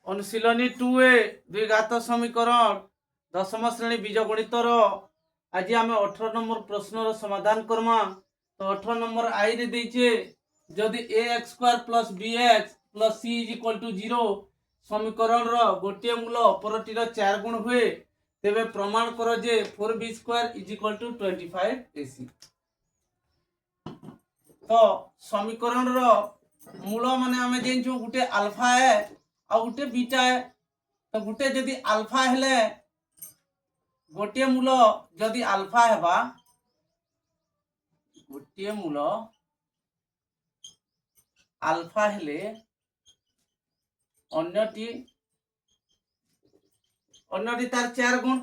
अनुशीलनी 2A द्विघात समीकरण दशम श्रेणी बीजगणितर आज आम 18 नंबर प्रश्न समाधान करमा। तो 18 नंबर आई रे देचे जदि ax² plus bx plus c is equal to 0 समीकरण गोटे मूल अपरटीर 4 गुण हुए तेबे प्रमाण कर जे 4b² is equal to 25ac। तो समीकरण मूल माने आमे जेंचो गुटे अल्फा है आ गुटे बीटा है। तो गुटे जदि अल्फा हेले गोटे मूल जदि अल्फा हेबा गोटे मूल अल्फा हेले अन्यटी तार 4 गुण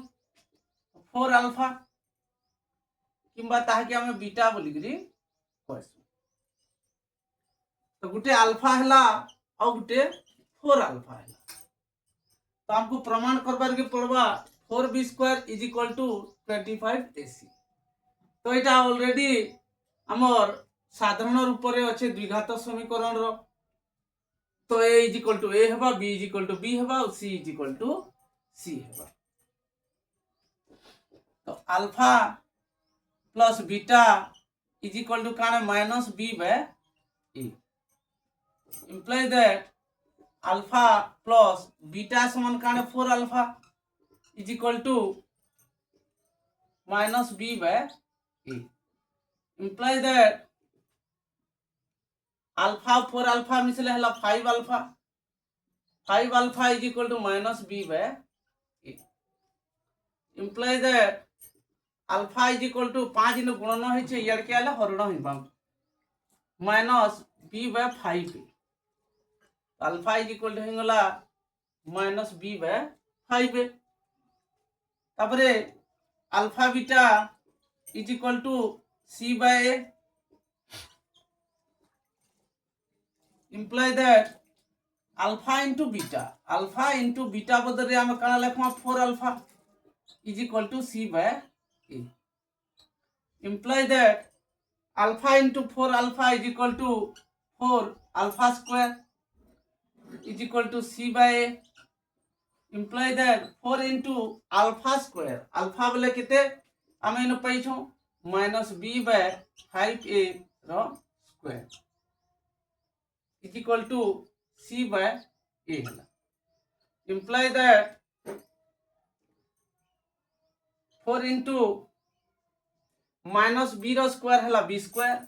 4 अल्फा किंबा ताहाके आमे बीटा बोली करी कहसु। तो गुटे अल्फा हेला और गुटे 4 अल्फा हेला तो हमको प्रमाण करबार के पड़वा 4b² is equal to 25ac। तो इटा ऑलरेडी हमर साधारण रूप रे अच्छे द्विघात समीकरण रो। तो a is equal to a हेबा b is equal to b हेबा और c is equal to c हेबा। तो alpha plus beta is equal to काने minus b by a implies that alpha plus beta समान काने 4 alpha is equal to minus b by a implies that alpha 4 alpha मिसले हला 5 alpha is equal to minus b by a implies that alpha is equal to 5 इन गुणन होइछे यार के आले हरण होइबा minus b by 5 alpha is equal to हिंगला माइनस b बाय 5 तापरे alpha beta is equal to c by a implies that alpha into beta बदल रे हम काना लेखमा 4 alpha is equal to c by a implies that alpha into 4 alpha is equal to 4 alpha square is equal to c by a implies that 4 into alpha square alpha बोले किते आमे इन पाइछो माइनस b बाय 5a रो square is equal to c by a हला implies that 4 into minus b रो square हला b square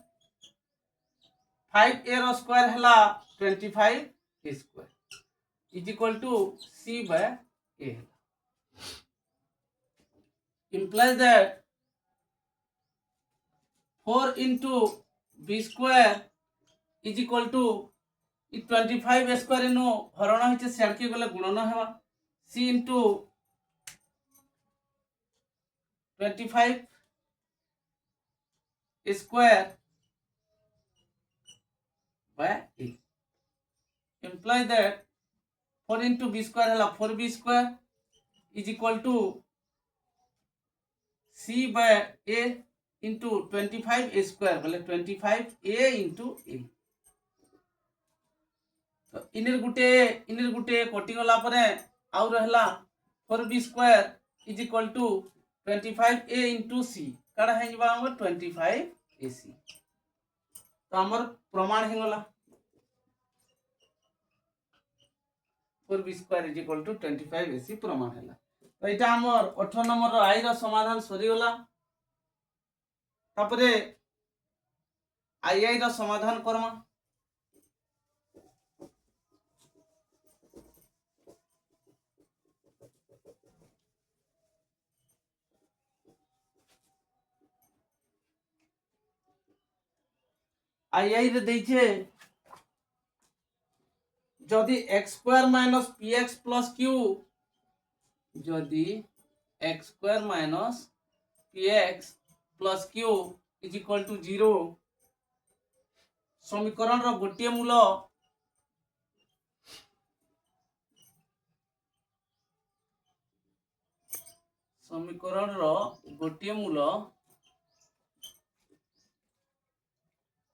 5a रो स्क्वायर हला 25a square is equal to c by a implies that 4 into b square is equal to 25 square no हरण होइछे सेडके गले गुणन हेबा c into 25 square by a implies that 4 into b square हला 4b square is equal to c by a into 25 a square बोले 25a into a। तो inner गुटे cutting होला परे आउ रहला 4b square is equal to 25a into c काडा हे जबा हमर 25ac। तो हमर प्रमाण हेगला 4b² is equal to 25ac प्रमाण हैला। तो इटा हमर 18 नंबर आई रो समाधान सरी गला। तापरे आई रो समाधान करमा। आई रे देइछे जदि x² minus px plus q जदि x² minus px plus q is equal to 0 समीकरण रो गोटे मूल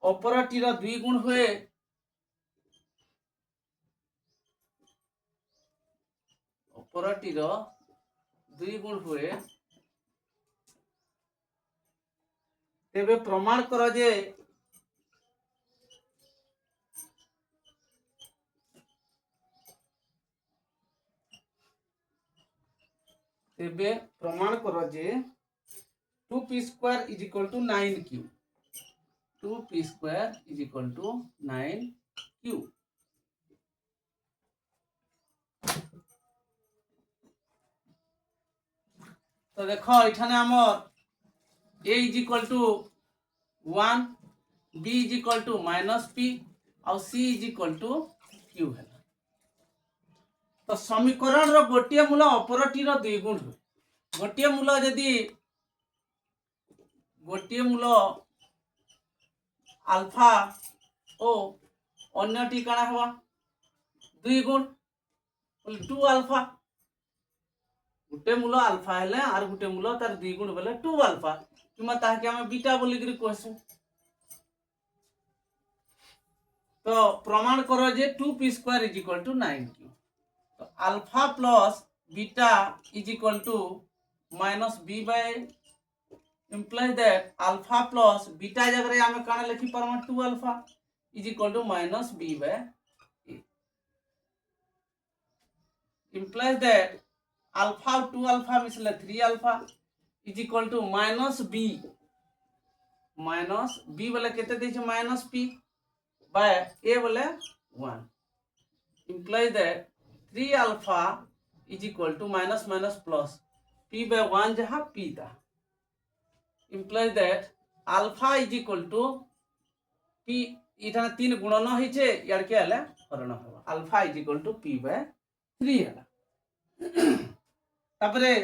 अपरटीर 2 गुण हुए ଅପରଟିର 2 ଗୁଣ ହୁଏ ତେବେ ପ୍ରମାଣ କର ଯେ तेबे प्रमाण करो जे 2p square is equal to 9q 2p square is equal to 9q तो देखो एठाने हमर a is equal to 1 b is equal to -p और c is equal to q है तो समीकरण रो गोटिए मूल अपरटी रो 2 गुण हो गोटिए मूल यदि गोटिए मूल अल्फा ओ अन्यटी काना हवा 2 गुण 2 अल्फा गुटे मूल अल्फा हेले आर गुटे मूल तार 2 गुण बेले 2 अल्फा किमा ताके हम बीटा बोली करी कहसु तो प्रमाण करो जे 2p square is equal to 9q तो alpha plus beta is equal to -b by implies that alpha plus beta जगह हम काना लिखि परमा 2 alpha is equal to -b by a implies that alpha 2 alpha मिसले 3 alpha is equal to -b वाला केते दै छै -p बाय a वाला 1 implies that 3 alpha is equal to minus plus p by 1 जहाँ p था implies that alpha is equal to p इठाने 3 गुणन होई छे यार के हले हरण होबा alpha is equal to p by 3 हला तापरे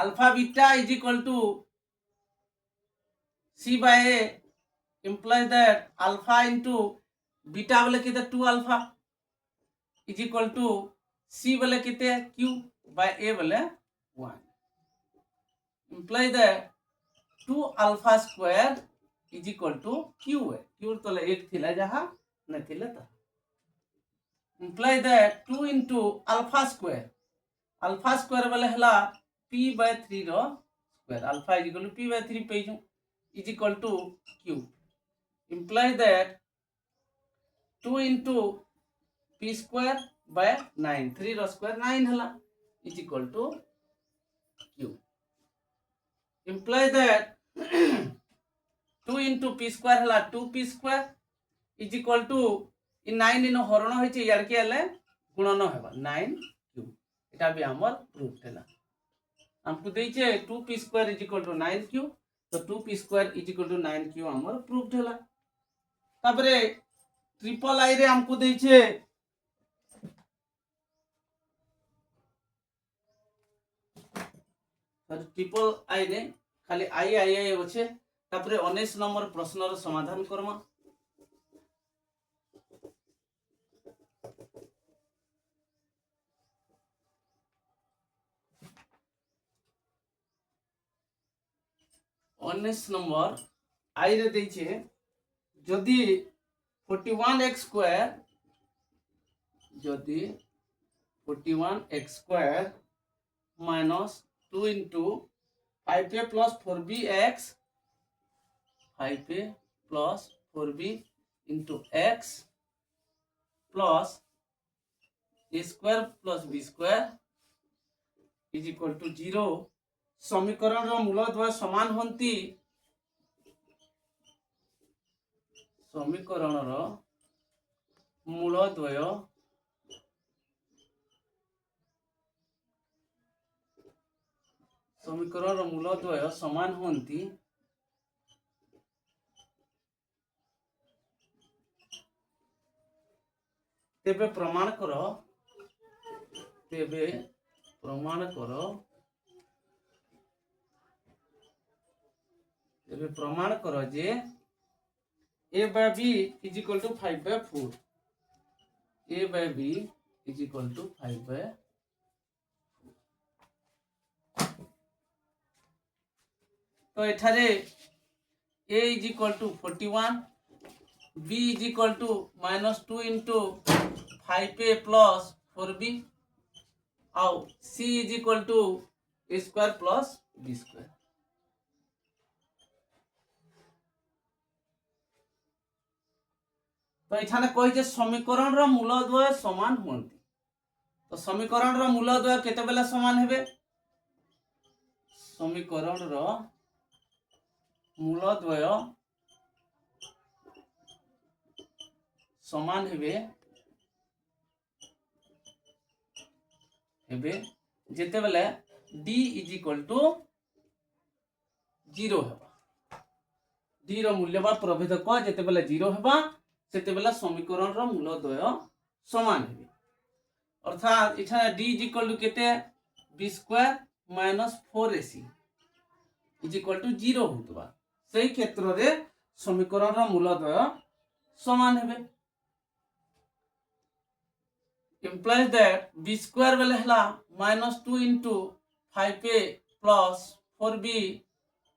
alpha beta is equal to c by a implies that alpha into beta वाले किते 2 alpha is equal to c वाले किते q by a वाले 1 implies that 2 alpha square is equal to q है q तो 1 थिला जहां न थिले त implies that 2 into alpha square वाले हला p by 3 रो square alpha is equal to p by 3 पे is equal to q implies that 2 into p square by 9 3 रो स्क्वायर 9 हला is equal to q implies that 2 into p square हला 2p square is equal to इ 9 इन हरण होय छै यार के हले गुणन हेबा 9q एटा भी हमर प्रूफ हैला हमको दै छै 2p square is equal to 9q तो 2p square is equal to 9q हमर प्रूफ हैला तापरे ट्रिपल आई रे हमको दै छै ट्रिपल आई रे खाली आई होछे तापरे 19 नंबर प्रश्न रो समाधान करमा 19 नंबर आई रे दै छै जदि 41x स्क्वायर जदि 41x square minus 2 into 5a plus 4bx 5a plus 4b into x plus a square plus b square is equal to 0 समीकरण रो मूलद्वय समान होंती समीकरण रो मूलद्वय समान होंती तेबे प्रमाण करो जे a by b is equal to 5 by 4 a by b is equal to 5 by 4 तो एठारे a is equal to 41 b is equal to -2 into 5a plus 4b आउ c is equal to a square plus b square. तो एठाने कहि जे समीकरण रो मूलद्वय समान होंती। तो समीकरण रो मूलद्वय केते बेला समान हेबे? समीकरण रो मूलद्वय समान हेबे जेते बेले d इज इक्वल टू 0 हेबा। d रो मूल्य बा प्रभेदक जेते बेले 0 हेबा सेते बेले समीकरण रो मूलद्वय समान हेबे। अर्थात इठाने d इज इक्वल टू केते b square minus 4ac is equal to 0 होतबा। सेही क्षेत्र रे समीकरण रो मूलद्वय समान हेबे। implies that b square बेले हला minus 2 into 5a plus 4b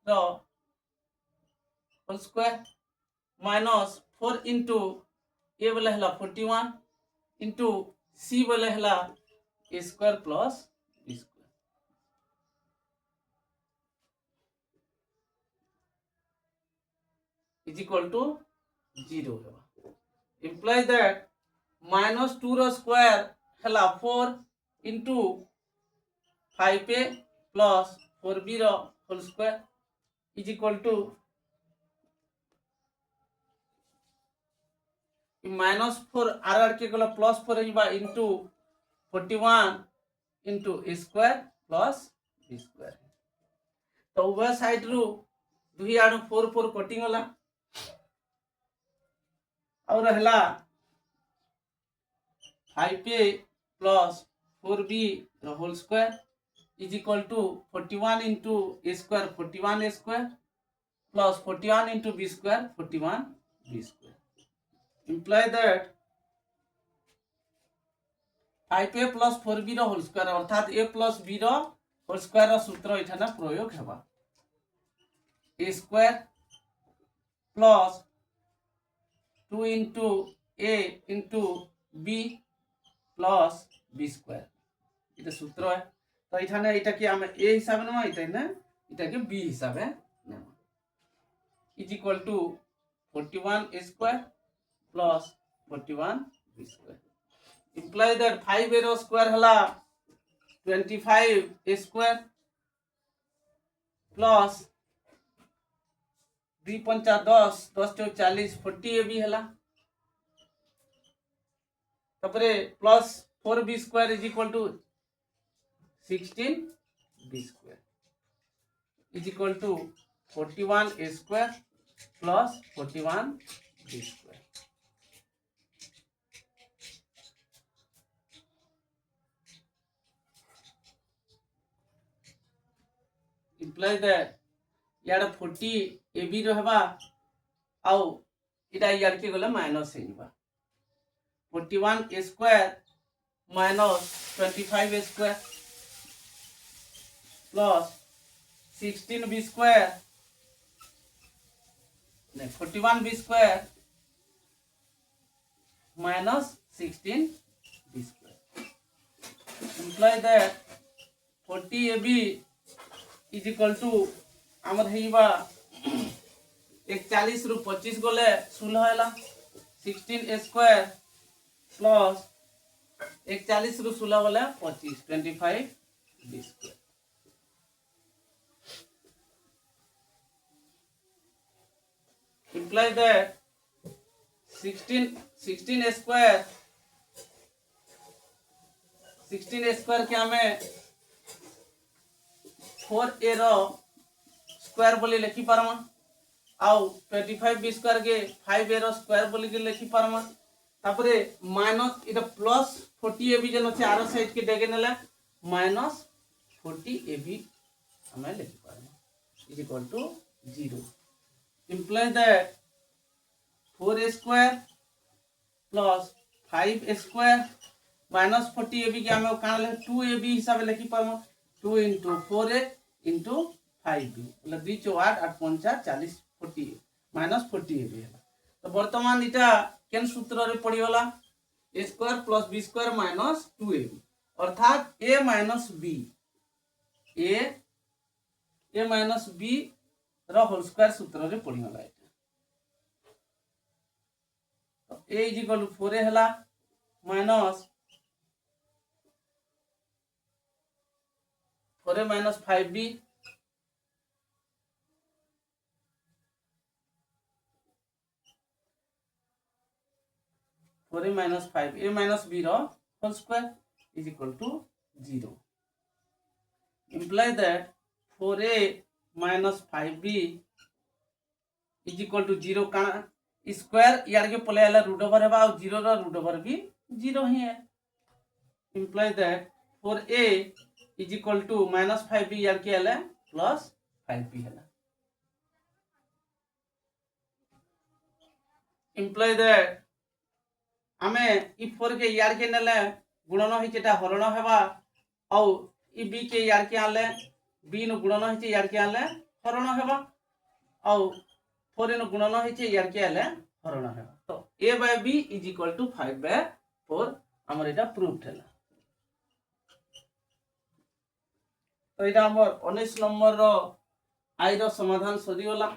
रो whole square minus 4 into a बेले हला 41 into c बेले हला a square plus b square is equal to 0 implies that minus 2 रो स्क्वायर हला 4 into 5a plus 4b रो whole square is equal to minus 4 आर के गला प्लस 4 हिबा into 41 into a square plus b square। तो उभय साइड रु दुही आडू 4 4 कटिंग होला और रहला 5a plus 4b the whole square is equal to 41 into a square 41 a square plus 41 into b square 41 b square imply that 5a plus 4b रो whole square अर्थात a plus b रो whole square रो सूत्र इठाना प्रयोग हेबा a square plus 2 into a into b plus b square এটা सूत्र है। तो इठाने এটা কি আমরা a হিসাবে নেব এটাই না এটাকে b হিসাবে নেব is equal to 41 a square plus 41 b square imply that 5 a square हला 25 a square plus 2 पंचा 10 10 to 40 40 ab हला तपरे plus 4b square is equal to 16b square is equal to 41a square plus 41b square. implies that यार 40ab रहबा आउ इटा यार के गले माइनस हेबा 41 a square minus 25 a square plus 16 b square 41 b square minus 16 b square imply that 40 ab is equal to हमर हेबा 41 रु 25 गले 16 हैला 16 a square प्लस 41 रु 16 वाला 25 25 b square implies that 16 a square के हमें 4a रो स्क्वायर बोली लिखि पारमा आउ 25 b स्क्वायर के 5a रो स्क्वायर बोली के लिखि पारमा तापरे माइनस इटा प्लस 40 ab जन अछि आरो साइड के डेगे नेला माइनस 40 ab हमें लिखि पारमा is equal to 0 implies that 4a square plus 5a square minus 40 ab के हमें कान ले 2ab हिसाब से लिखि पारमा 2 into 4a into 5b मतलब 2 4 8 8 5 40 40 minus 40 ab है। तो वर्तमान इटा केन सूत्र रे पड़ी होला a square plus b square minus 2ab अर्थात A minus B A minus B whole square सूत्र रे पढ़ीगला ए इज इक्वल टू 4 हैला minus 4 minus 5b minus 5 A minus B whole square is equal to 0 imply that 4a minus 5b is equal to 0 का square यार के पले आला root over है और 0 रा रूट ओवर भी 0 ही है imply that 4a is equal to minus 5b यार के आला प्लस 5b है imply that हमें ई 4 के यार के नेले गुणन होई जेटा हरण हेबा और ई b के यार के आले b नु गुणन होई यार के आले हरण हेबा और 4 नु गुणन होई यार के आले हरण हेबा तो a by b is equal to 5 by 4 हमर एटा प्रूफ हैला तो एटा हमर 19 नंबर रो आई रो समाधान सरी होला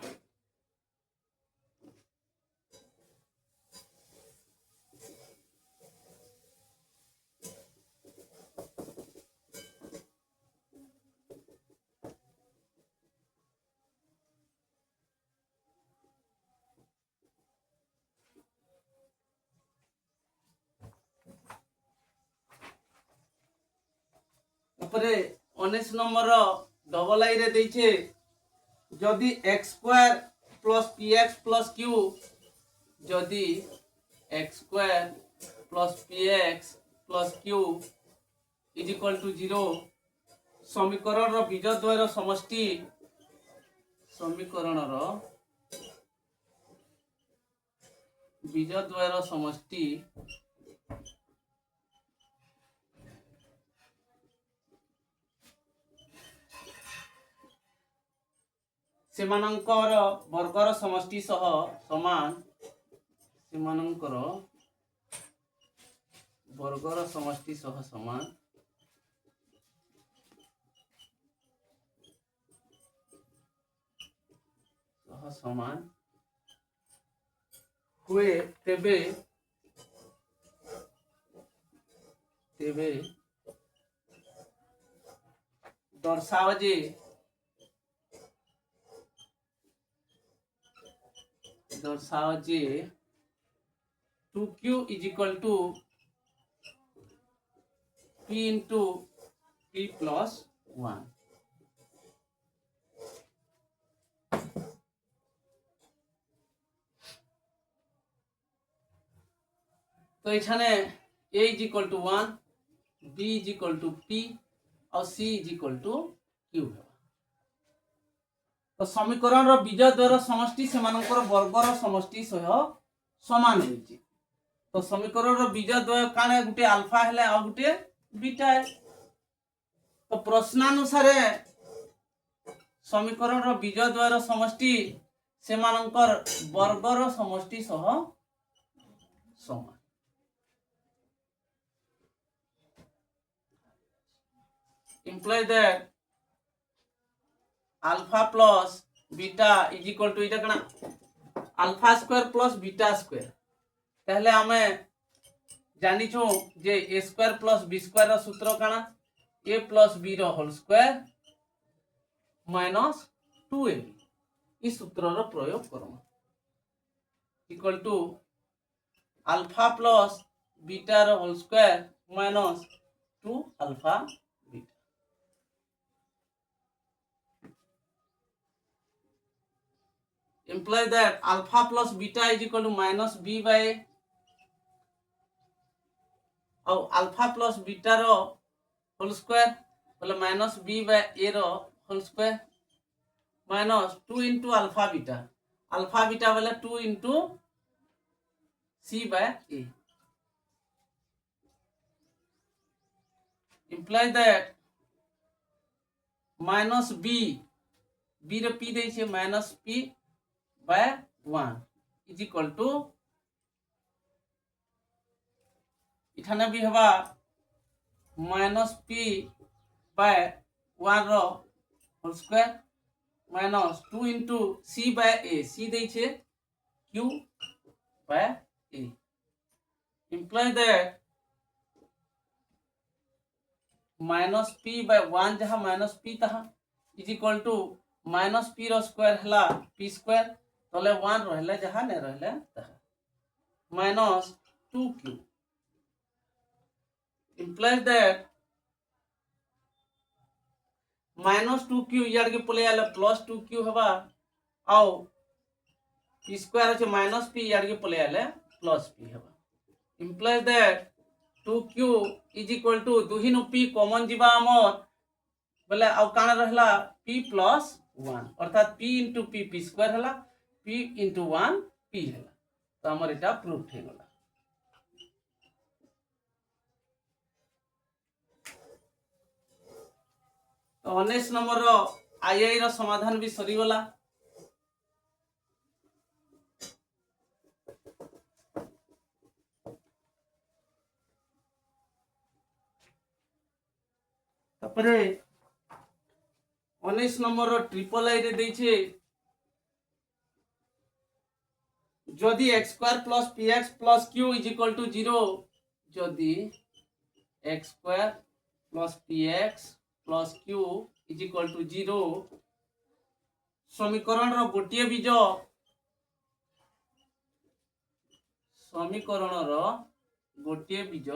ऊपरे 19 नंबर डबल आई रे देइछे जदि x square plus px plus q जदि x square plus px plus q is equal to 0 समीकरण रो बीजद्वय रो समष्टि समीकरण रो बीजद्वय रो समष्टि सेमानंकर वर्गर समष्टि सह समान सेमानंकर वर्गर समष्टि सह समान हुए तेबे दर्शाओ जे 2q is equal to p into p plus 1 तो এখানে a is equal to 1 b is equal to p और c is equal to q है तो समीकरण रो बीजद्वय समष्टि सेमानकर वर्गर समष्टि सह समान होइछि तो समीकरण रो बीजद्वय काने गुटे अल्फा हेले आ गुटे बीटा है तो प्रश्नानुसार समीकरण रो बीजद्वय समष्टि सेमानकर वर्गर समष्टि सह समान imply that alpha plus beta is equal to इटा कना alpha square plus beta square पहले हमें जानी छु जे a square plus b square रो सूत्र कना a प्लस b रो होल स्क्वायर माइनस 2ab इस सूत्र रो प्रयोग करो equal to alpha plus beta रो whole square minus 2 alpha imply that alpha plus beta is equal to minus b by और alpha plus beta रो होल स्क्वायर बोले minus b by a रो whole square minus 2 into alpha beta बोले 2 into c by a imply that minus b रे p दे छे minus p by 1 is equal to इठाने भी हवा माइनस पी बाय 1 रो whole square minus 2 into C by A C दै छे Q by A implies that minus P by 1 जहाँ minus P तहाँ is equal to minus P रो square हला पी स्क्वायर तले 1 रहले जहाँ ने रहले तहाँ minus 2q implies that minus 2q यार के पले आले प्लस 2q हवा आओ p स्क्वायर আছে माइनस p यार के पले आले प्लस p हवा implies that 2q is equal to दुहिनु p common जीवा हमर बोले आउ काना रहला p plus 1 अर्थात p into p स्क्वायर हला p into 1 p हला तो हमर एटा प्रूफ हे गला तो 19 नंबर रो आई रो समाधान भी सरी गला तापरे 19 नंबर रो ट्रिपल आई रे दैछे जदि x square plus px plus q is equal to 0 जदि x square plus px plus q is equal to 0 समीकरण रो गोटिए बीज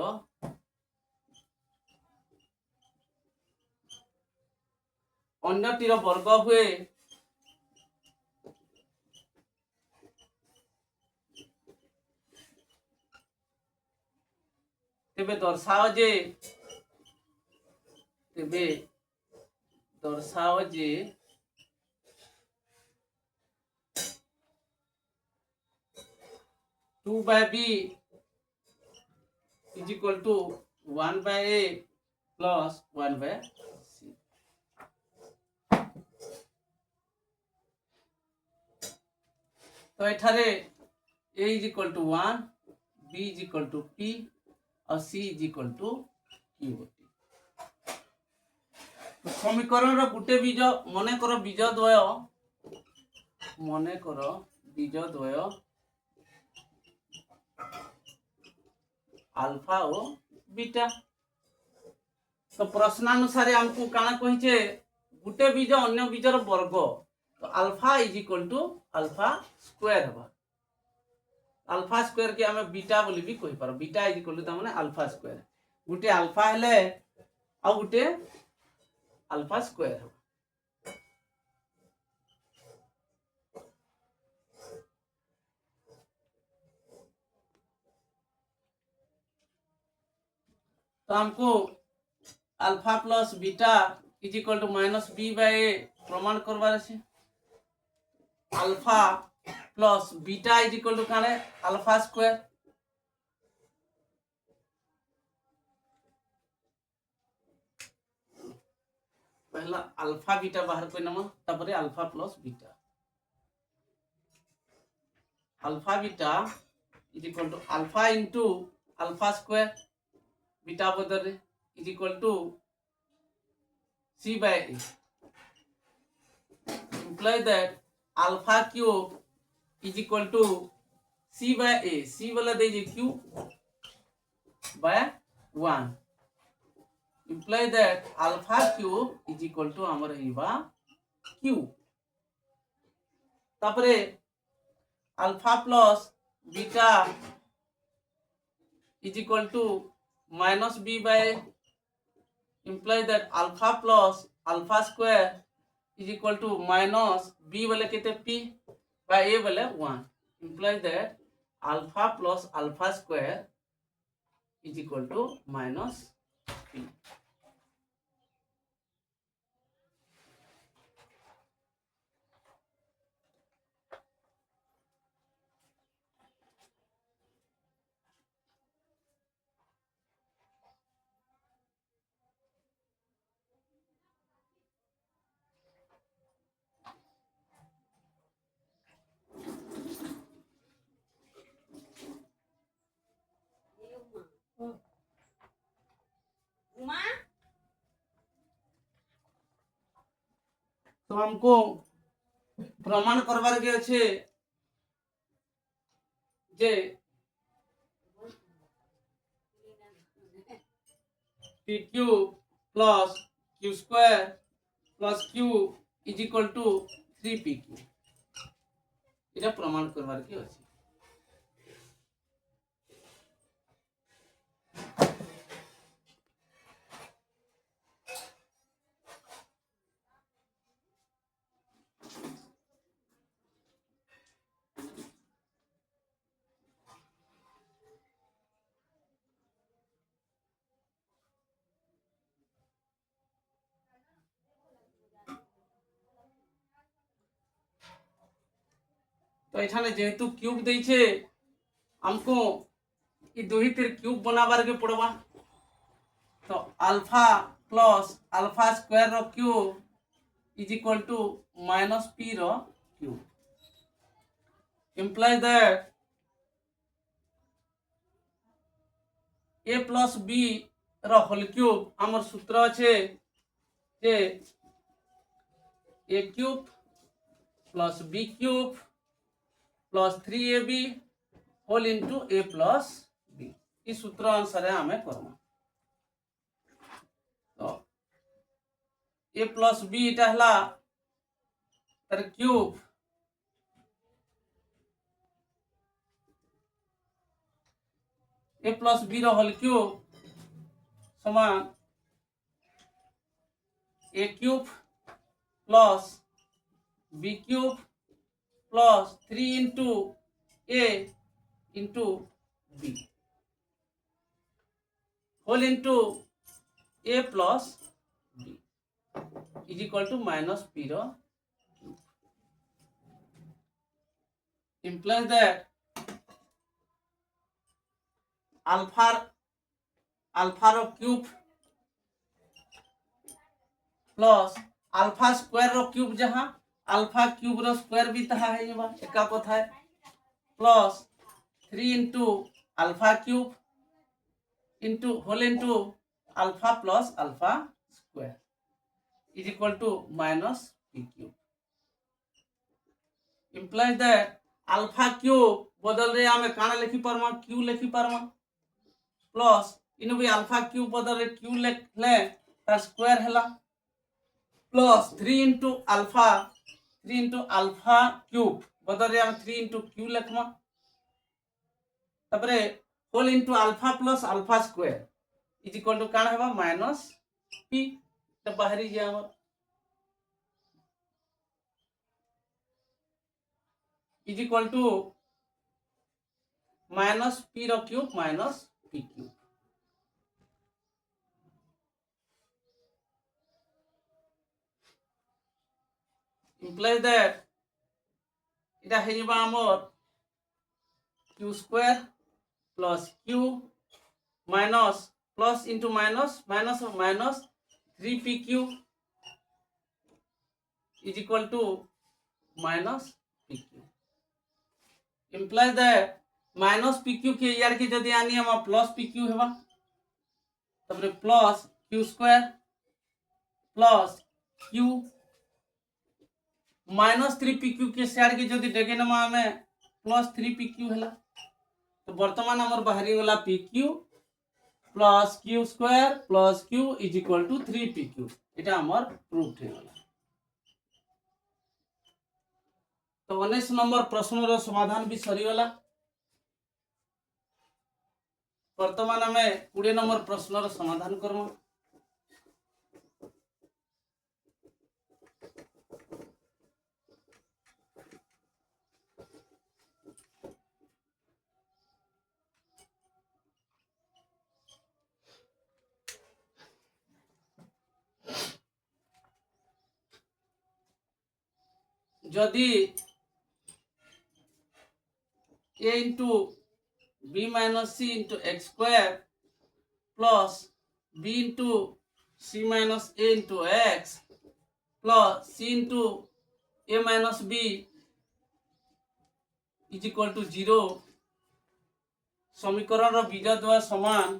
अन्यटीर वर्ग हुए तेबे दर्शाओ जे 2 by b is equal to 1 by a plus 1 by c तो एठारे a is equal to 1 b is equal to p और c is equal to q तो समीकरण रो गुटे बीज मने करो बीज द्वय अल्फा और बीटा तो प्रश्नानुसार हमको काना कहिचे गुटे बीज अन्य बीजर वर्ग तो alpha is equal to alpha square हबा अल्फा स्क्वायर के हमें बीटा बोली भी कहि पारो बीटा इज इक्वल टू त माने अल्फा स्क्वायर गुटे अल्फा हेले आ गुटे अल्फा स्क्वायर हबा तो हमको alpha plus beta is equal to minus b by a प्रमाण करवार है alpha plus beta is equal to काने अल्फा स्क्वायर पहला अल्फा बीटा बाहर कोई नमा तापरे alpha plus beta alpha beta is equal to alpha into alpha square beta बदल is equal to c by a imply that alpha cube is equal to c by a c वाला दे जे q by 1 imply that alpha cube is equal to हमर Hiba q तापरे alpha plus beta is equal to minus b by imply that alpha plus alpha square is equal to minus b वाले कितने p by a वाले 1 imply that alpha plus alpha square is equal to minus p तो हमको प्रमाण करवार के अच्छे जे p q plus q square plus q is equal to 3pq এটা প্রমাণ করবার কি আছে। তো এখানে যেহেতু কিউব দিয়েছে हमको ये দুইটির কিউব बनाবার के पड़वा। तो अल्फा प्लस अल्फा स्क्वायर रो cube is equal to minus P रो cube implies that a plus b रो होल क्यूब हमर सूत्र আছে যে a cube plus b cube plus 3ab whole into a plus b इस सूत्र अनुसार हमें करना। तो a प्लस b इटा हला तर क्यूब a प्लस b रो होल क्यूब समान a cube plus b cube plus 3 into a into b whole into a plus b is equal to minus p रो implies that अल्फा रो cube plus alpha square रो cube जहां alpha cube रो square भी तहा है ये बात एका कथा है plus 3 into alpha cube into whole into alpha plus alpha square is equal to minus p cube implies that alpha cube बदल रे हमें काना लिखि परमा क्यू लिखि परमा प्लस इनु भी अल्फा क्यूब बदल रे क्यू लिखले तार स्क्वायर हला प्लस 3 इंटू अल्फा क्यूब बदल रे हम 3 इंटू क्यू लिखमा तबरे whole into alpha plus alpha square is equal to काना हेबा माइनस पी त बाहरी जे हमर is equal to minus P रो cube minus p cube implies that এটা হয়ে যাবে আমার q square plus q minus plus into minus minus minus 3pq is equal to minus pq implies that minus pq के यार के जदी आनी हम प्लस pq हेबा तबरे plus q square plus q minus 3pq के साइड के जदी देखे ना हमें प्लस 3pq हैला तो वर्तमान हमर बाहरी वाला pq plus q square plus q is equal to 3pq এটা हमर प्रूफ है वाला। तो 19 नंबर प्रश्न रो समाधान भी सरी वाला। वर्तमान हमें 20 नंबर प्रश्न रो समाधान करमु। जदि a into b minus c into x square plus b into c minus a into x plus c into a minus b is equal to 0 समीकरण रो बीजा द्वय समान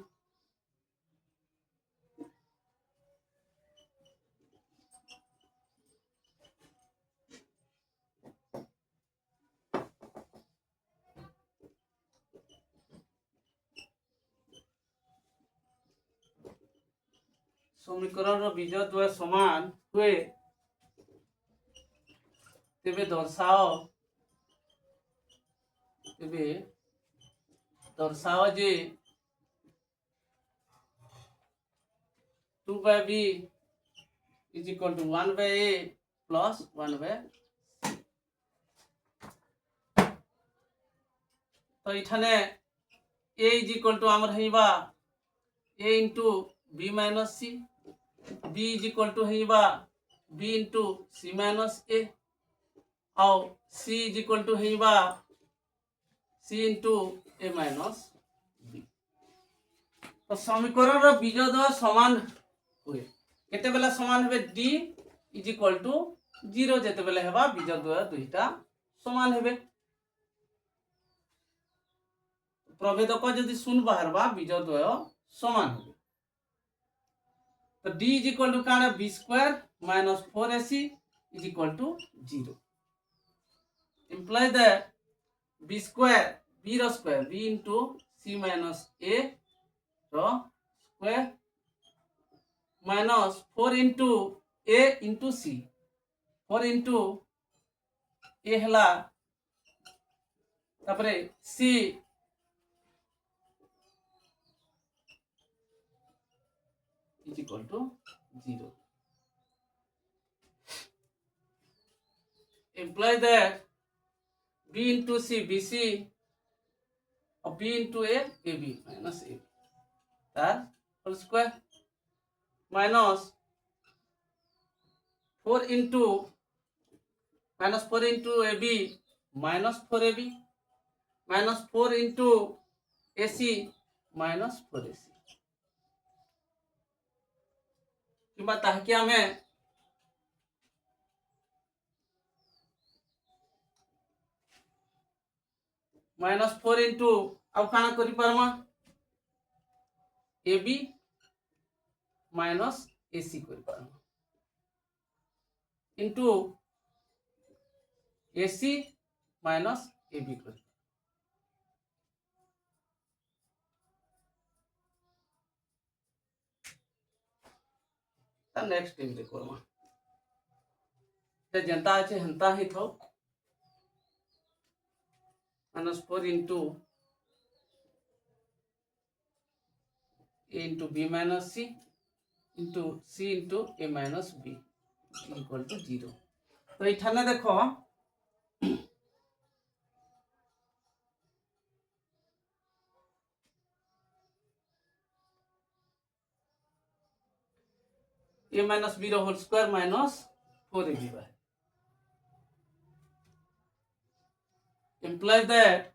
समीकरण बीज द्वय समान हुए तेबे दर्शाओ जे 2/b is equal to 1/a plus 1/c। तो इठाने a is equal to आमर हेबा a into b minus c, b is equal to हेबा b into c minus a, और c is equal to हेबा c into a minus b। तो समीकरण बीज द्वय समान हुए केते बेला समान हेबे d is equal to 0 जेते बेला हेबा बीज द्वय दुईटा समान हेबे। प्रभेदक यदि शून्य बाहरबा बीज द्वय समान हेबे। तो d is equal to काना b square minus 4ac is equal to 0 imply that b square b row square b into c minus a row square minus 4 into a into c, 4 into a हला तापरे c is equal to 0 imply that b into c bc or b into a ab minus a that whole square minus 4 into minus 4 into ab minus 4ab minus 4 into ac minus 4ac किबा ताहके हमें minus 4 into अब काना करि पारमा ab minus ac करि पारमा into ac minus ab करि next time रे करमा ते जनता আছে हंता ही थो minus 4 into a into b minus c into c into a minus b equal to 0। तो इठाने देखो a minus b रो होल स्क्वायर minus 4ab है implies that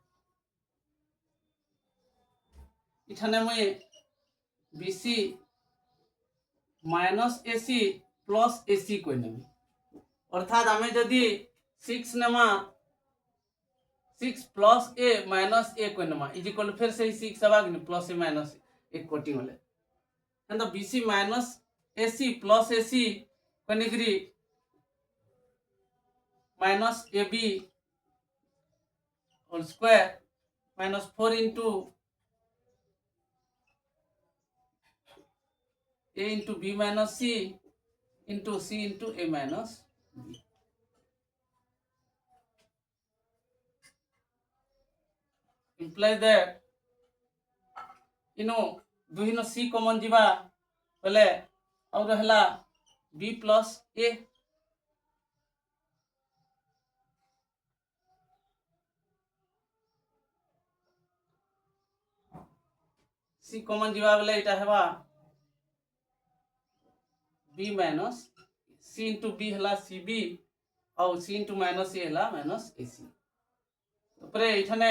इठाने में bc minus ac plus ac कोई नहीं अर्थात हमें यदि 6 नमा 6 plus a minus a कोई नमा इज इक्वल फिर से 6 आवाग नहीं प्लस a minus एक कोटी वाले and the bc minus ac plus ac कोई निगरी minus ab whole square minus 4 into a into b minus c into c into a minus b imply that दुहिनो c common जीवा बोले और रहला b plus a c common जीवा बोले इटा हेबा b minus c into b हला cb और c into minus a हला minus ac तो परे इठाने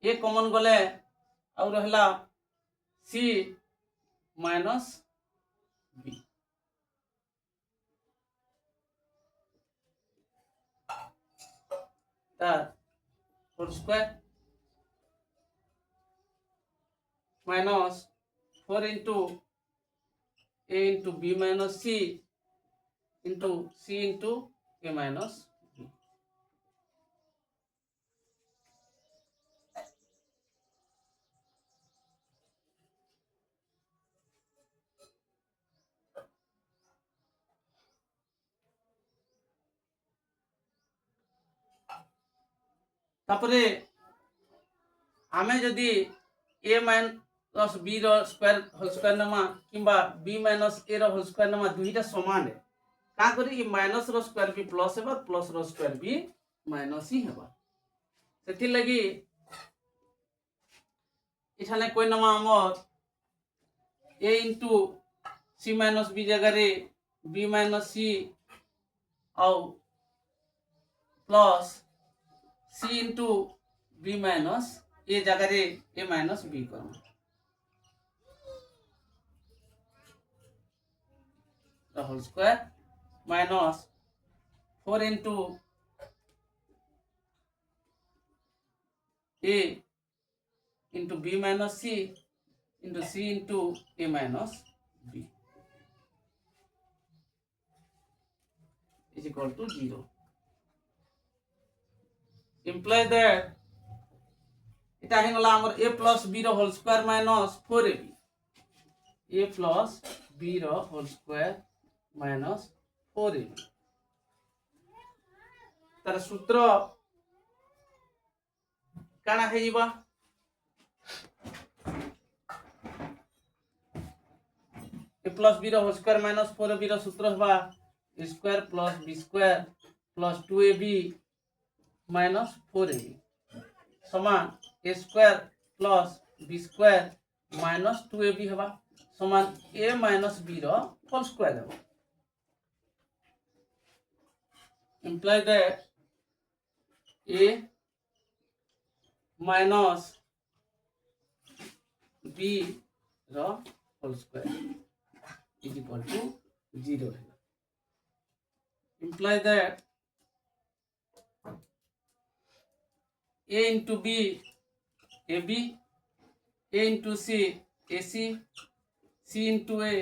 a कॉमन गले और रहला c minus b that whole square minus 4 into a into b minus c into c into a minus b तापरे आमे जदि a माइनस b रो स्क्वायर होल स्क्वायर नमा किंबा b माइनस a रो होल स्क्वायर नमा दुईटा समान है का करी माइनस रो स्क्वायर भी प्लस हेबा प्लस रो स्क्वायर भी माइनस ही हेबा सेथि लगी इठाने कोई नमा हमर a into c minus b जगह रे b माइनस c और plus c into b minus a जगह रे a माइनस b करो the whole square minus 4 into a into b minus c into c into a minus b is equal to 0. Imply that এটা হয়ে গেল আমার a plus b র whole square minus 4ab a plus b র whole square minus 4ab তার সূত্র কানা হয়ে যাবা a plus b ର হোল স্কয়ার মাইনাস 4ab র সূত্র হবা a square plus b square plus 2ab minus 4ab समान a square plus b square minus 2ab हेबा समान a माइनस b रो होल स्क्वायर हेबा imply that a minus b रो होल स्क्वायर is equal to 0 हेबा imply that a into b ab a into c ac c into a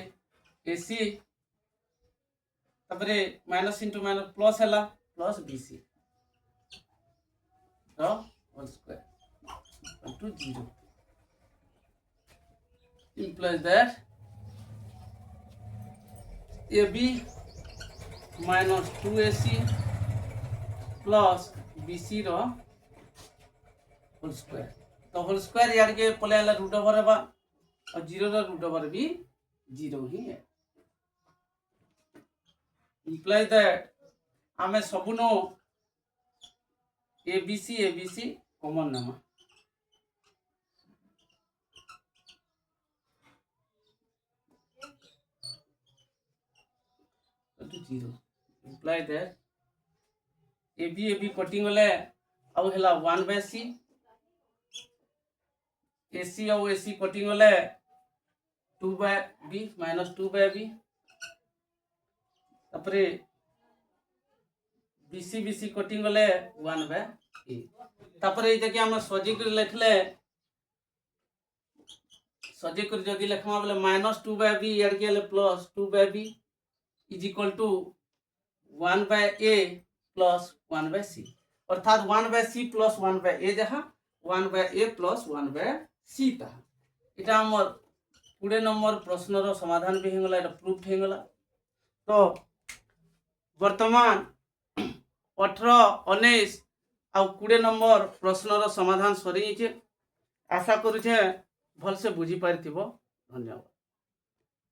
ac तापरे minus into minus plus हैला plus bc तो whole square equal to 0 implies that ab minus 2ac plus bc row whole square तो whole square यार के पले आला root over हेबा और 0 रा रूट ओवर भी 0 ही है इंप्लाई दैट हमें सबनो abc कॉमन नामा तो 0 इंप्लाई दैट ab कटिंग होले आउ हला 1/c AC और AC कटिंग होले 2/b minus 2/b तापरे BC कटिंग होले 1/a तापरे ए जके हम सजी कर लिखले सजी कर जदी लिखमा बोले minus 2/b यार के ले plus 2/b is equal to 1/a plus 1/c अर्थात 1/c plus 1/a जहां 1/a plus 1/c ता এটা আমার 20 নম্বর প্রশ্নর সমাধান भी হেগলা এটা প্রুফ হেগলা তো বর্তমান 18 19 আর 20 নম্বর প্রশ্নর সমাধান সরি গেছে আশা করুছে ভালসে বুঝি পারিথিব ধন্যবাদ।